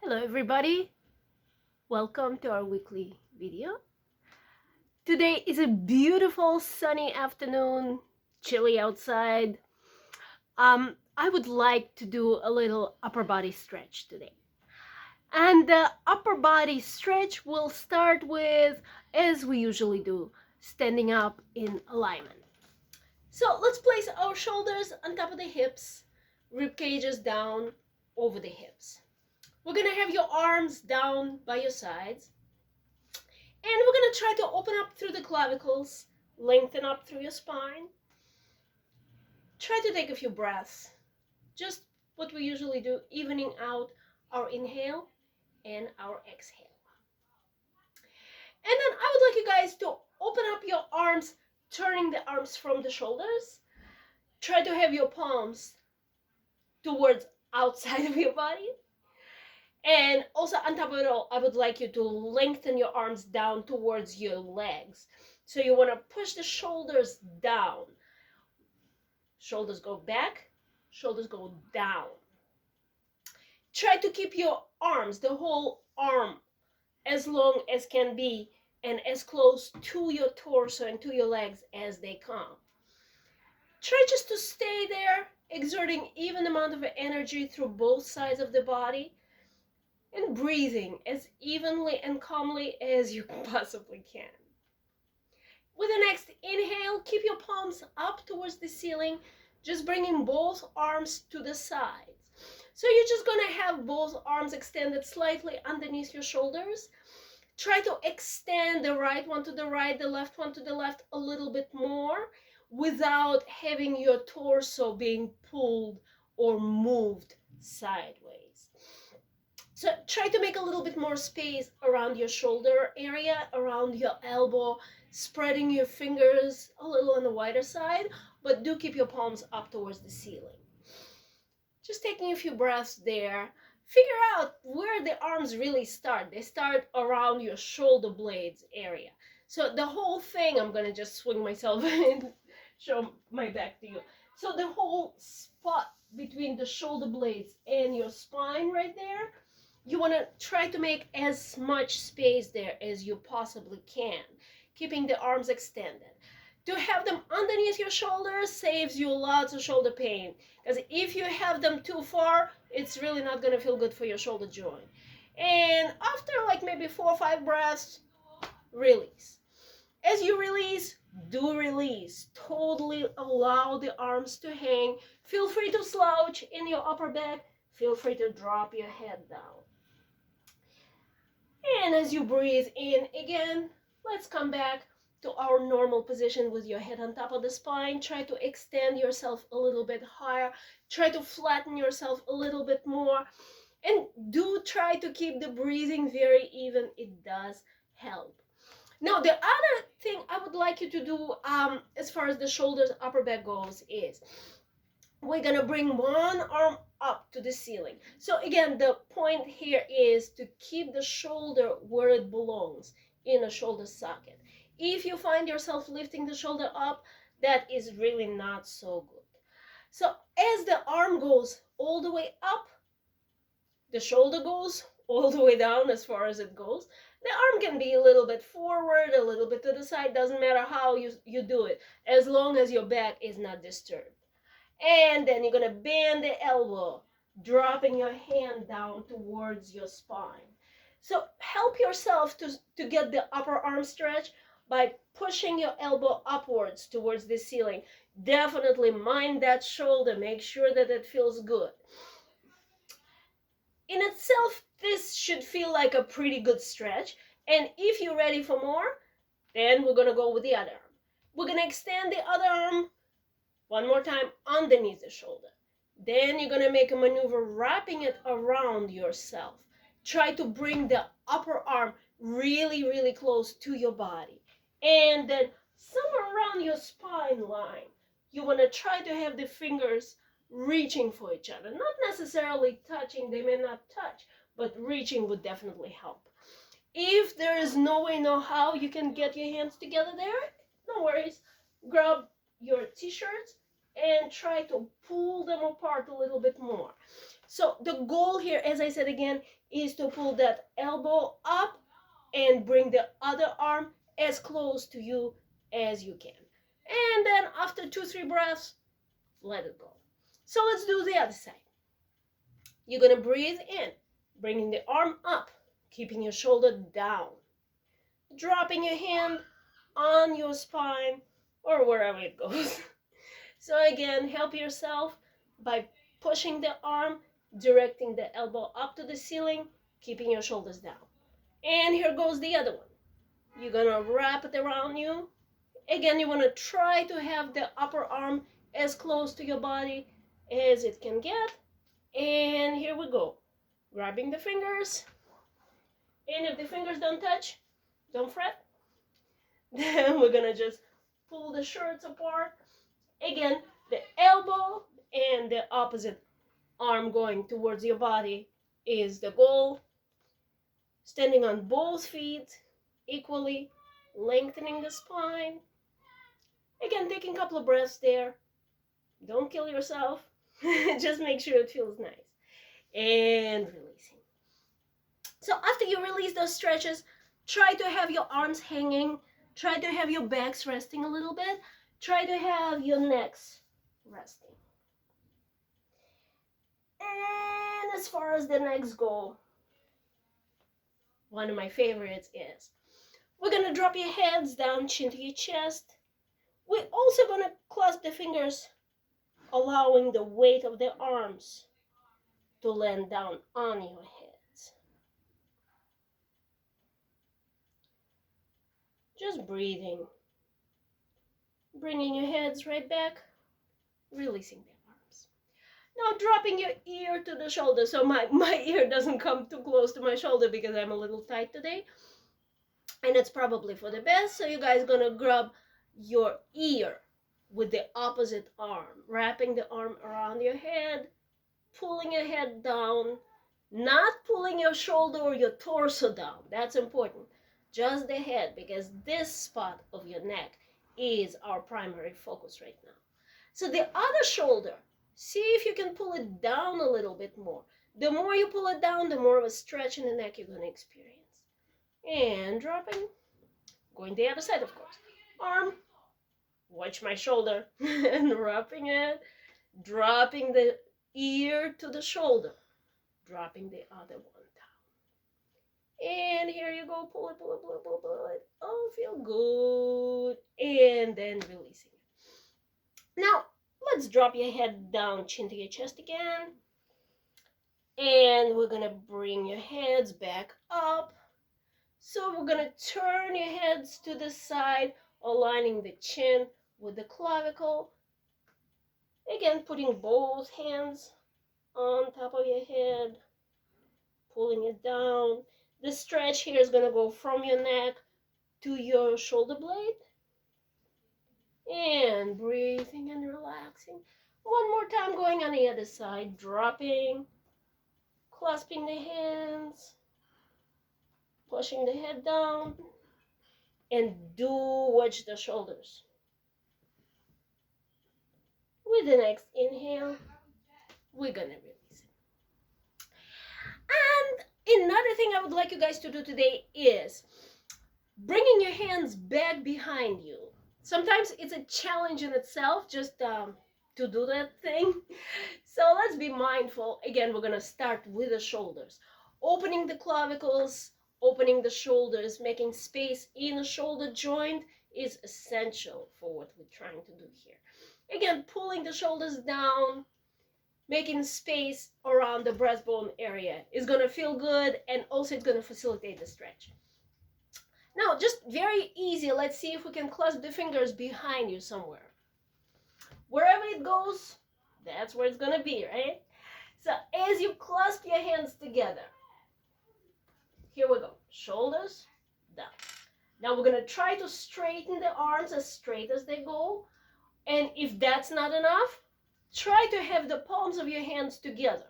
Hello everybody, welcome to our weekly video. Today is a beautiful sunny afternoon, chilly outside. I would like to do a little upper body stretch today. And the upper body stretch will start with, as we usually do, standing up in alignment. So let's place our shoulders on top of the hips, rib cages down over the hips. We're gonna have your arms down by your sides. And we're going to try to open up through the clavicles, lengthen up through your spine. Try to take a few breaths. Just what we usually do, evening out our inhale and our exhale. And then I would like you guys to open up your arms, turning the arms from the shoulders. Try to have your palms towards outside of your body. And also on top of it all, I would like you to lengthen your arms down towards your legs. So you want to push the shoulders down. Shoulders go back, shoulders go down. Try to keep your arms, the whole arm, as long as can be and as close to your torso and to your legs as they come. Try just to stay there, exerting even amount of energy through both sides of the body and breathing as evenly and calmly as you possibly can. With the next inhale, keep your palms up towards the ceiling, just bringing both arms to the sides. So you're just gonna have both arms extended slightly underneath your shoulders. Try to extend the right one to the right, the left one to the left a little bit more without having your torso being pulled or moved sideways. So try to make a little bit more space around your shoulder area, around your elbow, spreading your fingers a little on the wider side, but do keep your palms up towards the ceiling. Just taking a few breaths there. Figure out where the arms really start. They start around your shoulder blades area. So the whole thing, I'm going to just swing myself and show my back to you. So the whole spot between the shoulder blades and your spine right there, you want to try to make as much space there as you possibly can, keeping the arms extended. To have them underneath your shoulders saves you lots of shoulder pain, because if you have them too far, it's really not going to feel good for your shoulder joint. And after like maybe 4 or 5 breaths, release. As you release, do release. Totally allow the arms to hang. Feel free to slouch in your upper back. Feel free to drop your head down. And as you breathe in again, let's come back to our normal position with your head on top of the spine. Try to extend yourself a little bit higher. Try to flatten yourself a little bit more. And do try to keep the breathing very even. It does help. Now, the other thing I would like you to do as far as the shoulders, upper back goes is we're going to bring one arm up to the ceiling. So again, the point here is to keep the shoulder where it belongs, in a shoulder socket. If you find yourself lifting the shoulder up, that is really not so good. So as the arm goes all the way up, the shoulder goes all the way down as far as it goes. The arm can be a little bit forward, a little bit to the side, doesn't matter how you do it, as long as your back is not disturbed. And then you're going to bend the elbow, dropping your hand down towards your spine. So help yourself to get the upper arm stretch by pushing your elbow upwards towards the ceiling. Definitely mind that shoulder. Make sure that it feels good. In itself, this should feel like a pretty good stretch. And if you're ready for more, then we're going to go with the other arm. We're going to extend the other arm one more time underneath the shoulder. Then you're going to make a maneuver wrapping it around yourself. Try to bring the upper arm really, really close to your body. And then somewhere around your spine line, you want to try to have the fingers reaching for each other. Not necessarily touching, they may not touch, but reaching would definitely help. If there is no way, no how you can get your hands together there, no worries. Grab your t-shirts and try to pull them apart a little bit more. So the goal here, as I said again, is to pull that elbow up and bring the other arm as close to you as you can. And then after 2-3 breaths, let it go. So let's do the other side. You're gonna breathe in, bringing the arm up, keeping your shoulder down, dropping your hand on your spine or wherever it goes. So again, help yourself by pushing the arm, directing the elbow up to the ceiling, keeping your shoulders down. And here goes the other one. You're gonna wrap it around you. Again, you wanna try to have the upper arm as close to your body as it can get. And here we go. Grabbing the fingers. And if the fingers don't touch, don't fret. Then we're gonna just pull the shirts apart. Again, the elbow and the opposite arm going towards your body is the goal. Standing on both feet equally, lengthening the spine. Again, taking a couple of breaths there. Don't kill yourself. Just make sure it feels nice. And releasing. So after you release those stretches, try to have your arms hanging. Try to have your backs resting a little bit. Try to have your necks resting. And as far as the next goal, one of my favorites is, we're going to drop your heads down, chin to your chest. We're also going to clasp the fingers, allowing the weight of the arms to land down on your heads. Just breathing. Bringing your heads right back, releasing the arms. Now dropping your ear to the shoulder, so my ear doesn't come too close to my shoulder because I'm a little tight today. And it's probably for the best, so you guys are gonna grab your ear with the opposite arm, wrapping the arm around your head, pulling your head down, not pulling your shoulder or your torso down. That's important. Just the head, because this spot of your neck is our primary focus right now. So the other shoulder, see if you can pull it down a little bit more. The more you pull it down, the more of a stretch in the neck you're going to experience. And dropping, going the other side, of course. Arm, watch my shoulder, and wrapping it, dropping the ear to the shoulder, dropping the other one down. And here you go, pull it, pull it, pull it, pull it, pull it. Oh, feel good. And then releasing it. Now, let's drop your head down, chin to your chest again. And we're going to bring your heads back up. So we're going to turn your heads to the side, aligning the chin with the clavicle. Again, putting both hands on top of your head, pulling it down. The stretch here is going to go from your neck to your shoulder blade. And breathing and relaxing. One more time, going on the other side, dropping, clasping the hands, pushing the head down, and do watch the shoulders. With the next inhale, we're gonna release it. And another thing I would like you guys to do today is bringing your hands back behind you. Sometimes it's a challenge in itself just to do that thing. So let's be mindful. Again, we're gonna start with the shoulders. Opening the clavicles, opening the shoulders, making space in the shoulder joint is essential for what we're trying to do here. Again, pulling the shoulders down, making space around the breastbone area is gonna feel good, and also it's gonna facilitate the stretch. Now, just very easy, let's see if we can clasp the fingers behind you somewhere. Wherever it goes, that's where it's gonna be, right? So as you clasp your hands together, here we go, shoulders down. Now we're gonna try to straighten the arms as straight as they go. And if that's not enough, try to have the palms of your hands together.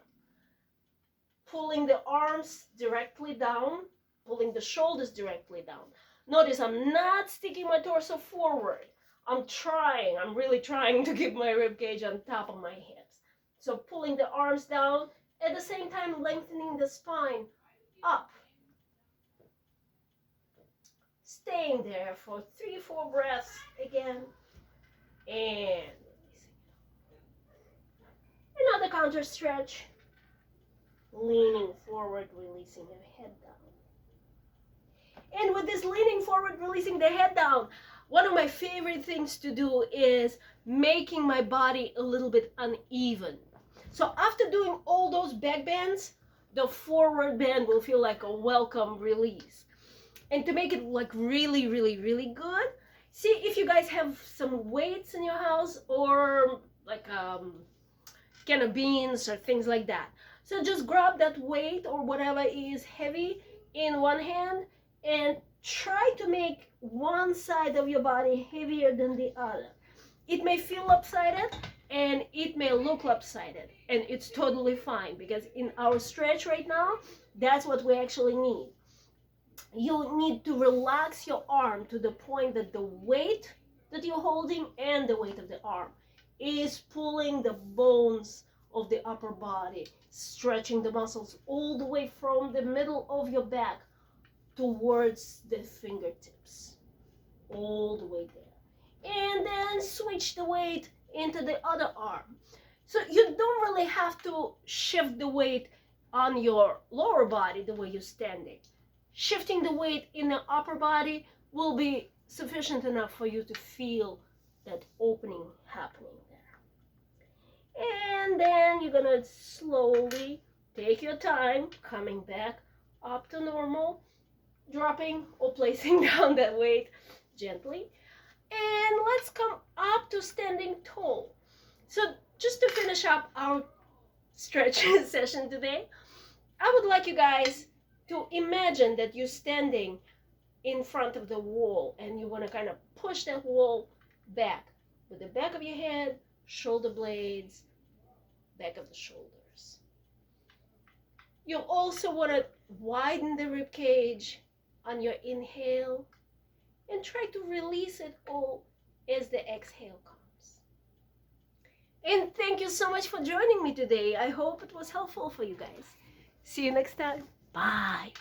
Pulling the arms directly down, pulling the shoulders directly down. Notice I'm not sticking my torso forward. I'm really trying to keep my rib cage on top of my hips. So pulling the arms down, At the same time, lengthening the spine up. Staying there for 3-4 breaths again. And another counter stretch. Leaning forward, releasing the head down. And with this leaning forward, releasing the head down, one of my favorite things to do is making my body a little bit uneven. So after doing all those back bends, the forward bend will feel like a welcome release. And to make it like really, really, really good, see if you guys have some weights in your house or like can of beans or things like that. So just grab that weight or whatever is heavy in one hand and try to make one side of your body heavier than the other. It may feel lopsided and it may look lopsided, and it's totally fine because in our stretch right now, that's what we actually need. You need to relax your arm to the point that the weight that you're holding and the weight of the arm is pulling the bones of the upper body, stretching the muscles all the way from the middle of your back towards the fingertips, all the way there. And then switch the weight into the other arm. So you don't really have to shift the weight on your lower body the way you're standing. Shifting the weight in the upper body will be sufficient enough for you to feel that opening happening there. And then you're gonna slowly take your time coming back up to normal, dropping or placing down that weight gently. And let's come up to standing tall. So just to finish up our stretch session today, I would like you guys to imagine that you're standing in front of the wall and you want to kind of push that wall back with the back of your head, shoulder blades, back of the shoulders. You also want to widen the rib cage on your inhale and try to release it all as the exhale comes. And thank you so much for joining me today. I hope it was helpful for you guys. See you next time. Bye.